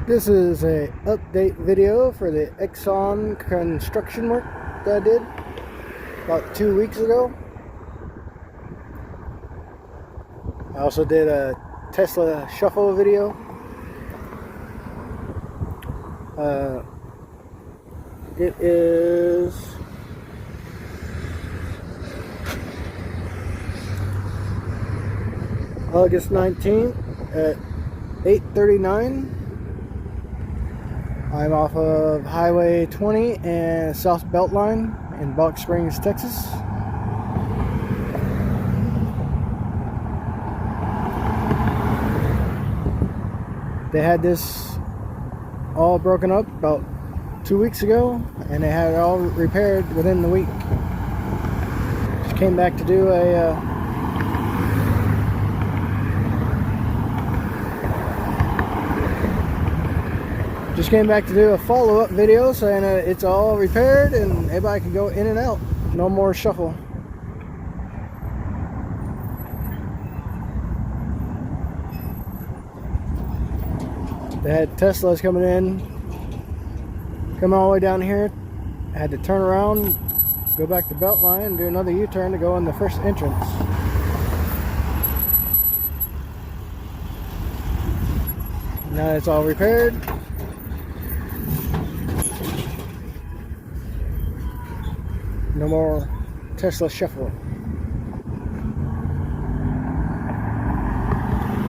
This is a update video for the Exxon construction work that I did about 2 weeks ago. I also did a Tesla shuffle video. It is August 19th at 8:39. I'm off of Highway 20 and South Beltline in Box Springs, Texas. They had this all broken up about 2 weeks ago, and they had it all repaired within the week. Just came back to do a follow-up video saying it's all repaired and everybody can go in and out. No more shuffle. They had Teslas coming all the way down here. I had to turn around, go back to Beltline, and do another U-turn to go in the first entrance. Now it's all repaired. No more Tesla shuffle.